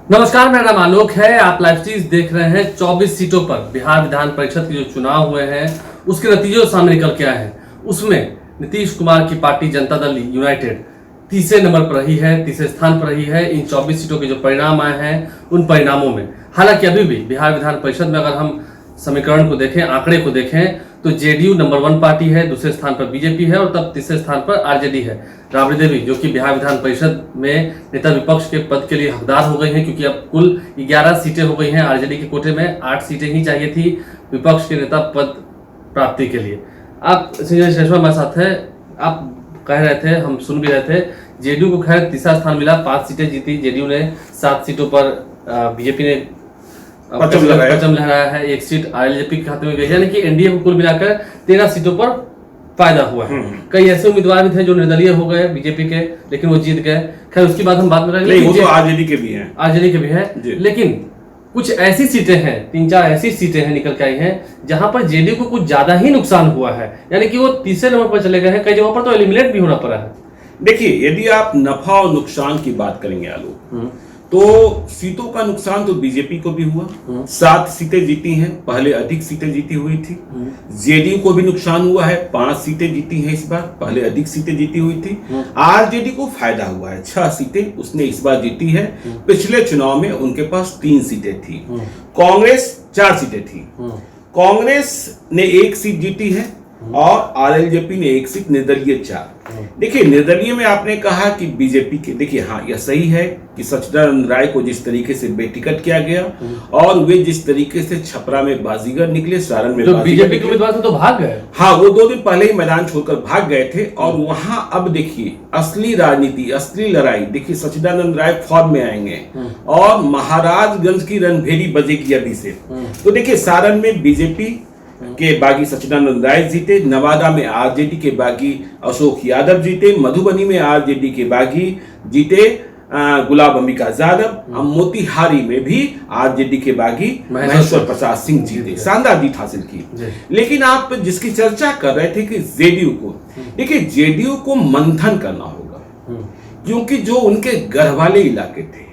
नमस्कार, मेरा नाम आलोक है। आप लाइव स्ट्रीम देख रहे हैं। 24 सीटों पर बिहार विधान परिषद के जो चुनाव हुए हैं उसके नतीजे सामने निकल के आए हैं। उसमें नीतीश कुमार की पार्टी जनता दल यूनाइटेड तीसरे नंबर पर रही है, तीसरे स्थान पर रही है। इन 24 सीटों के जो परिणाम आए हैं उन परिणामों में हालांकि अभी भी बिहार विधान परिषद में अगर हम समीकरण को देखें, आंकड़े को देखें तो जेडीयू नंबर 1 पार्टी है, दूसरे स्थान पर बीजेपी है और तब तीसरे स्थान पर आरजेडी है। राबड़ी देवी जो कि बिहार विधान परिषद में नेता विपक्ष के पद के लिए हकदार हो गई हैं, क्योंकि अब कुल 11 सीटें हो गई हैं। आरजेडी के कोटे में 8 सीटें ही चाहिए थी विपक्ष के नेता पद प्राप्ति के लिए। आप संजय शेषवा हमारे साथ है। आप कह रहे थे, हम सुन भी रहे थे, जेडीयू को खैर तीसरा स्थान मिला, 5 सीटें जीती जेडीयू ने, 7 सीटों पर बीजेपी ने परचम लहराया है, 1 सीट आरजेडी के खाते में गई है। यानी कि एनडीए को कुल मिलाकर 13 सीटों पर फायदा हुआ है। कई ऐसे उम्मीदवार भी थे जो निर्दलीय हो गए बीजेपी के, लेकिन वो जीत गए। खैर उसकी बात हम बाद में करेंगे। वो तो आरजेडी के भी हैं, लेकिन कुछ ऐसी सीटें हैं, 3-4 ऐसी सीटें हैं निकल के आई हैं जहां पर जेडीयू को कुछ ज्यादा ही नुकसान हुआ है, यानी कि वो तीसरे नंबर पर चले गए हैं। कई जगहों पर तो एलिमिनेट भी होना पड़ा है। देखिए, यदि आप नफा और नुकसान की बात करेंगे आलोक, तो सीटों का नुकसान तो बीजेपी को भी हुआ। 7 सीटें जीती हैं, पहले अधिक सीटें जीती हुई थी। जेडीयू को भी नुकसान हुआ है, 5 सीटें जीती हैं इस बार, पहले अधिक सीटें जीती हुई थी। आरजेडी को फायदा हुआ है, 6 सीटें उसने इस बार जीती है। पिछले चुनाव में उनके पास 3 सीटें थी। कांग्रेस 4 सीटें थी। कांग्रेस ने 1 सीट जीती है और आरएलजेपी ने 1 सीट, निर्दलीय 4। देखिए, निर्दलीय में आपने कहा कि बीजेपी के, देखिए हाँ यह सही है कि सचिदानंद राय को जिस तरीके से बेटिकट किया गया और वे जिस तरीके से छपरा में बाजीगर निकले, सारण में तो बीजेपी के उम्मीदवार तो भाग गए। हाँ, वो 2 दिन पहले ही मैदान छोड़कर भाग गए थे। और वहां अब देखिए असली राजनीति, असली लड़ाई देखिए, सचिदानंद राय फॉर्म में आएंगे और महाराजगंज की रणभेरी बजेगी अभी से। तो देखिए, सारण में बीजेपी के बागी सचिदानंद राय जीते, नवादा में आरजेडी के बागी अशोक यादव जीते, मधुबनी में आरजेडी के बागी जीते गुलाब अंबिका यादव, मोतिहारी में भी आरजेडी के बागी महेश्वर प्रसाद सिंह जीते, शानदार जीत हासिल की। लेकिन आप जिसकी चर्चा कर रहे थे कि जेडीयू को, देखिए जेडीयू को मंथन करना होगा, क्योंकि जो उनके घर वाले इलाके थे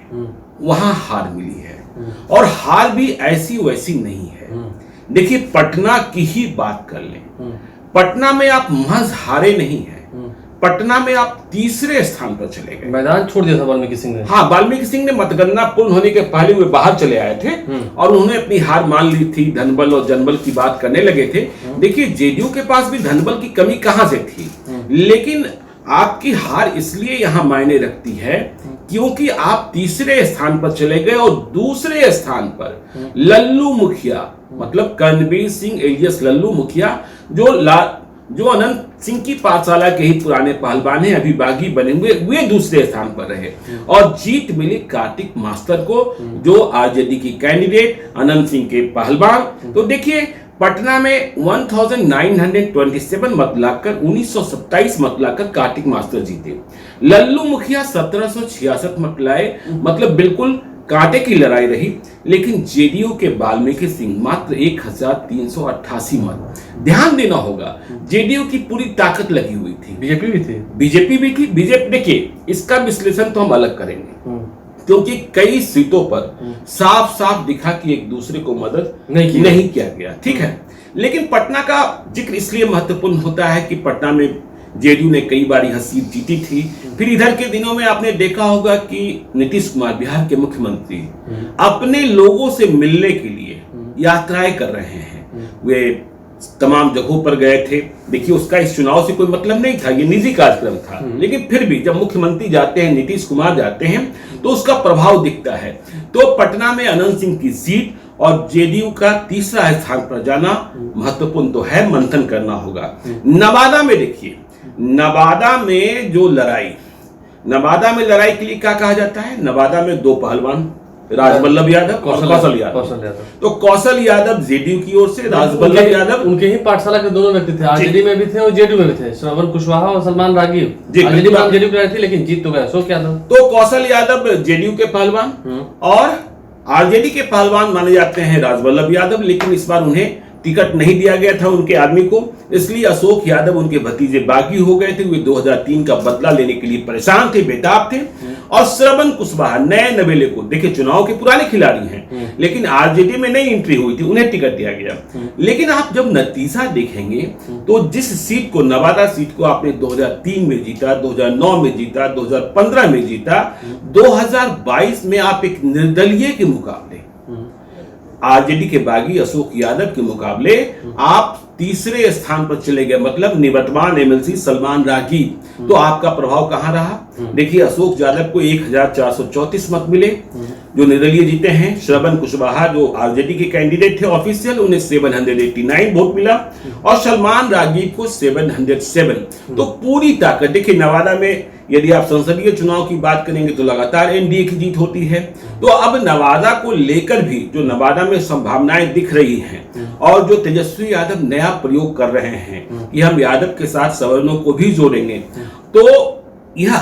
वहां हार मिली है और हार भी ऐसी वैसी नहीं है। देखिए, पटना की ही बात कर लें, पटना में आप महज हारे नहीं हैं, पटना में आप तीसरे स्थान पर चले गए। मैदान छोड़ दिया था वाल्मीकि सिंह ने। हाँ, वाल्मीकि सिंह ने मतगणना पूर्ण होने के पहले वे बाहर चले आए थे और उन्होंने अपनी हार मान ली थी। धनबल और जनबल की बात करने लगे थे। देखिए, जेडीयू के पास भी धनबल की कमी कहां से थी, लेकिन आपकी हार इसलिए यहां मायने रखती है क्योंकि आप तीसरे स्थान पर चले गए और दूसरे स्थान पर लल्लू मुखिया, मतलब कर्णवीर सिंह एलियस लल्लू मुखिया, जो अनंत सिंह की पाठशाला के ही पुराने पहलवान हैं, अभी बागी बने हुए, वे दूसरे स्थान पर रहे और जीत मिली कार्तिक मास्टर को, जो आरजेडी की कैंडिडेट अनंत सिंह के पहलवान। तो देखिए, पटना में 1927 मत लाकर 1927 मत लाकर कार्तिक मास्टर जीते। लल्लू मुखिया 1766 मत लाए, मतलब बिल्कुल कांटे की लड़ाई रही। लेकिन जेडीयू के वाल्मीकि सिंह मात्र 1388 मत। ध्यान देना होगा, जेडीयू की पूरी ताकत लगी हुई थी, बीजेपी भी थी। बीजेपी देखिए, इसका विश्लेषण तो हम अलग करेंगे, क्योंकि कई सीटों पर साफ साफ दिखा कि एक दूसरे को मदद नहीं किया गया, ठीक है। लेकिन पटना का जिक्र इसलिए महत्वपूर्ण होता है कि पटना में जेडीयू ने कई बार यह सीट जीती थी। फिर इधर के दिनों में आपने देखा होगा कि नीतीश कुमार, बिहार के मुख्यमंत्री, अपने लोगों से मिलने के लिए यात्राएं कर रहे हैं। वे तमाम जगहों पर गए थे। देखिए, उसका इस चुनाव से कोई मतलब नहीं था, ये निजी कार्यक्रम था, लेकिन फिर भी जब मुख्यमंत्री जाते हैं, नीतीश कुमार जाते हैं, तो उसका प्रभाव दिखता है। तो पटना में अनंत सिंह की सीट और जेडीयू का तीसरा स्थान पर जाना महत्वपूर्ण तो है, मंथन करना होगा। नवादा में देखिए, नवादा में नवादा में लड़ाई के लिए क्या कहा जाता है, नवादा में 2 पहलवान, राजवल्लभ यादव, कौशल यादव। तो कौशल यादव जेडीयू की ओर से, राजवल्लभ यादव उनके ही पाठशाला के दोनों व्यक्ति थे, आरजेडी में भी थे और जेडीयू में भी थे, श्रवण कुशवाहा और सलमान रागिव। आरजेडी में जेडीयू में थी, लेकिन जीत तो गया अशोक यादव। तो कौशल यादव जेडीयू के पहलवान और आरजेडी के पहलवान माने जाते हैं राजवल्लभ यादव, लेकिन इस बार उन्हें टिकट नहीं दिया गया था उनके आदमी को, इसलिए अशोक यादव उनके भतीजे बागी हो गए थे। वे 2003 का बदला लेने के लिए परेशान थे, बेताब थे। और श्रवण कुशवाहा नए नवेले को, देखिए चुनाव के पुराने खिलाड़ी हैं, लेकिन आरजेडी में नई एंट्री हुई थी, उन्हें टिकट दिया गया। लेकिन आप जब नतीजा देखेंगे तो जिस सीट को, नवादा सीट को आपने 2003 में जीता, 2009 में जीता, 2015 में जीता, 2022 में आप एक निर्दलीय के मुकाबले, आरजेडी के बागी अशोक यादव के मुकाबले आप तीसरे स्थान पर चले गए, मतलब निवर्तमान एमएलसी सलमान रागी। तो आपका प्रभाव कहां रहा? देखिए अशोक यादव को 1434 मत मिले जो निर्दलीय जीते हैं। श्रवण कुशवाहा जो आरजेडी के कैंडिडेट थे ऑफिशियल, उन्हें 789 वोट मिला और सलमान रागी को 707। तो पूरी ताकत, देखिए नवादा में यदि आप संसदीय चुनाव की बात करेंगे तो लगातार एनडीए की जीत होती है। तो अब नवादा को लेकर भी जो नवादा में संभावनाएं दिख रही हैं और जो तेजस्वी यादव नया प्रयोग कर रहे हैं कि हम यादव के साथ सवर्णों को भी जोड़ेंगे, तो यह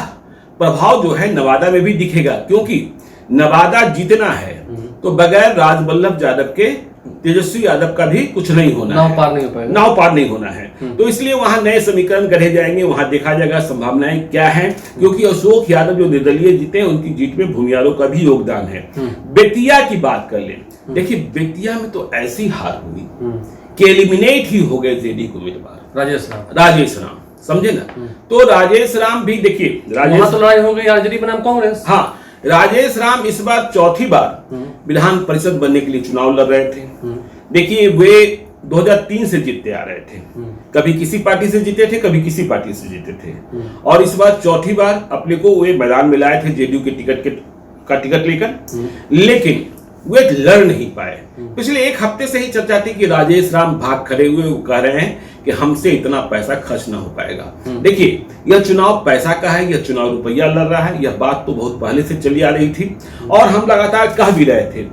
प्रभाव जो है नवादा में भी दिखेगा। क्योंकि नवादा जीतना है तो बगैर राजवल्लभ यादव के तेजस्वी यादव का भी कुछ नहीं होना, नाव पार नहीं हो पाएगा, नाव पार नहीं होना है। तो इसलिए वहां नए समीकरण गढ़े जाएंगे, वहां देखा जाएगा संभावनाएं क्या हैं। क्योंकि अशोक यादव जो निर्दलीय जीते हैं उनकी जीत में भूमियारों का भी योगदान है। बेतिया की बात कर ले, देखिए बेतिया में तो ऐसी हार हुई कि एलिमिनेट ही हो गए जेडीयू उम्मीदवार राजेश राम, समझे ना। तो राजेश राम भी, देखिए राजेश तो लड़ाई हो गई आरजेडी बनाम कांग्रेस। हाँ, राजेश राम इस बार चौथी बार विधान परिषद बनने के लिए चुनाव लड़ रहे थे। देखिए वे 2003 से जीतते आ रहे थे, कभी किसी पार्टी से जीते थे, कभी किसी पार्टी से जीते थे, और इस बार चौथी बार अपने को वे मैदान में लाए थे जेडीयू के टिकट लेकर, लेकिन वे लड़ नहीं पाए। पिछले एक हफ्ते से ही चर्चा थी कि राजेश राम भाग खड़े हुए, वो कह रहे हैं कि हमसे इतना पैसा खर्च ना हो पाएगा। देखिए यह चुनाव पैसा का है, यह चुनाव रुपया लड़ रहा है, यह बात तो बहुत पहले से चली आ रही थी और हम लगातार कह भी रहे थे।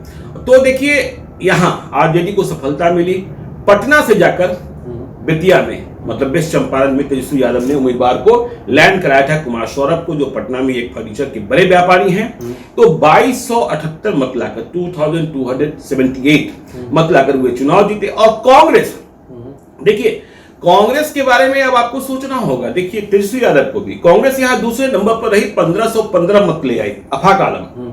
तो देखिए यहाँ आरजेडी को सफलता मिली। पटना से जाकर बेतिया में, मतलब वेस्ट चंपारण में तेजस्वी यादव ने उम्मीदवार को लैंड कराया था, कुमार सौरभ को, जो पटना में एक फर्नीचर के बड़े व्यापारी हैं। तो 2278 मत लाकर 2278 मत लाकर वे चुनाव जीते। और कांग्रेस, देखिए कांग्रेस के बारे में अब आपको सोचना होगा। देखिए तेजस्वी यादव को भी कांग्रेस यहाँ दूसरे नंबर पर रही, 1515 मत ले आई अफाक आलम,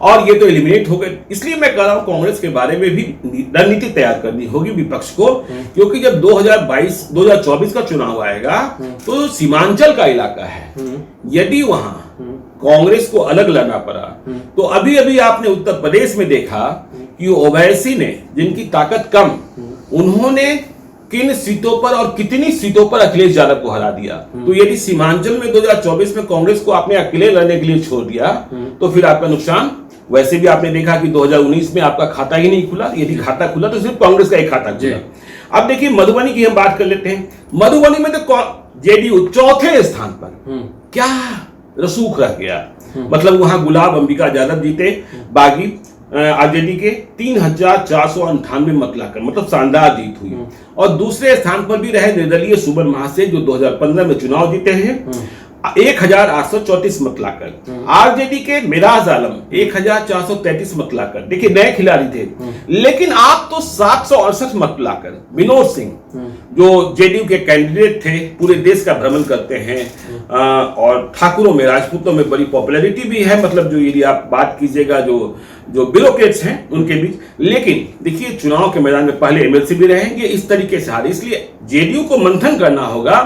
और ये तो एलिमिनेट हो गए। इसलिए मैं कह रहा हूं कांग्रेस के बारे में भी रणनीति तैयार करनी होगी विपक्ष को, क्योंकि जब 2024 का चुनाव आएगा तो सीमांचल का इलाका है, यदि वहां कांग्रेस को अलग लड़ना पड़ा तो अभी अभी आपने उत्तर प्रदेश में देखा कि ओवैसी ने, जिनकी ताकत कम, उन्होंने किन सीटों पर और कितनी सीटों पर अखिलेश यादव को हरा दिया। तो यदि सीमांचल में 2024 में कांग्रेस को आपने अकेले लड़ने के लिए छोड़ दिया तो फिर आपका नुकसान। वैसे भी आपने देखा कि 2019 में आपका खाता ही नहीं खुला, यदि खाता खुला तो सिर्फ कांग्रेस का एक खाता खुला। अब देखिए मधुबनी की हम बात कर लेते हैं। मधुबनी में तो जेडीयू चौथे स्थान पर, क्या रसूख रह गया, मतलब वहां गुलाब अंबिका यादव जीते बागी आरजेडी के 3498 मत लाकर, मतलब शानदार जीत हुई। और दूसरे स्थान पर भी रहे निर्दलीय सुबन महासेठ जो 2015 में चुनाव जीते हैं 1834 मत लाकर। आरजेडी के मिराज आलम 1433 मत लाकर, देखिए नए खिलाड़ी थे। लेकिन आप तो 768 मत लाकर, विनोद सिंह जो जेडीयू के कैंडिडेट थे, पूरे देश का भ्रमण करते हैं और ठाकुरों में, राजपूतों में बड़ी पॉपुलैरिटी भी है, मतलब जो यदि आप बात कीजिएगा जो ब्यूरोक्रेट्स हैं उनके बीच। लेकिन देखिए चुनाव के मैदान में पहले एमएलसी भी रहेंगे, इस तरीके से हारे। इसलिए जेडीयू को मंथन करना होगा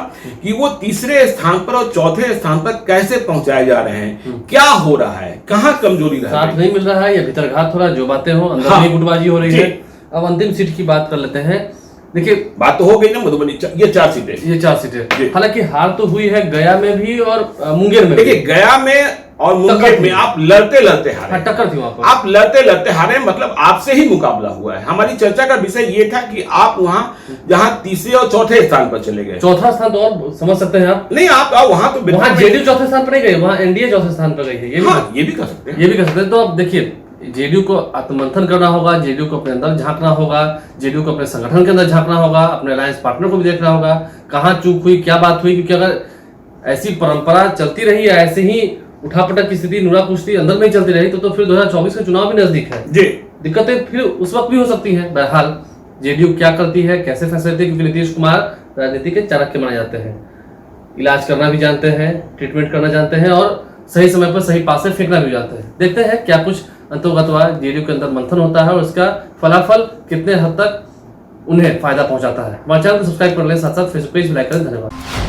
कि वो तीसरे स्थान पर और चौथे स्थान पर कैसे पहुंचाए जा रहे हैं, क्या हो रहा है, कहां कमजोरी रहा है, साथ नहीं मिल रहा है या भीतर घात हो रहा है, जो बातें हो अंदर में गुटबाजी हो रही है। अब अंतिम सीट की बात कर लेते हैं। देखिए बात तो हो गई ना मधुबनी, ये 4 सीटें, हालांकि हार तो हुई है गया में भी और मुंगेर में। देखिए गया में और मुंगेर में आप लड़ते लड़ते हारे, टक्कर थी वहां पर, आप लड़ते लड़ते हारे, मतलब आपसे ही मुकाबला हुआ है। हमारी चर्चा का विषय ये था कि आप वहां जहां तीसरे और चौथे स्थान पर चले गए, चौथा स्थान तो और समझ सकते हैं आप, नहीं आप वहां तो वहां जेडीयू चौथे स्थान पर नहीं गए, वहां एनडीए चौथे स्थान पर गई है। ये भी कर सकते हैं, ये भी कर सकते हैं। तो अब देखिए जेडीयू को आत्ममंथन करना होगा, जेडीयू को अपने अंदर झांकना होगा, जेडीयू को अपने संगठन के अंदर झांकना होगा, अपने अलायंस पार्टनर को भी देखना होगा कहां चूक हुई, क्या बात हुई। क्योंकि अगर ऐसी परंपरा चलती रही है, ऐसे ही उठापटक की स्थिति, नुरा कुश्ती अंदर में ही चलती रही तो फिर 2024 का चुनाव भी नजदीक है जी, दिक्कतें फिर उस वक्त भी हो सकती हैं। बहरहाल जेडीयू क्या करती है, कैसे फैसले लेती है, क्योंकि नीतीश कुमार राजनीति के चाणक्य माने जाते हैं। इलाज करना भी जानते हैं, ट्रीटमेंट करना जानते हैं और सही समय पर सही पासे फेंकना भी जानते हैं। देखते हैं क्या कुछ अंतर्गतवा जेडीयू के अंदर मंथन होता है और इसका फलाफल कितने हद तक उन्हें फायदा पहुंचाता है। हमारे चैनल को सब्सक्राइब कर लें, साथ साथ फेसबुक पेज भी लाइक करें। धन्यवाद।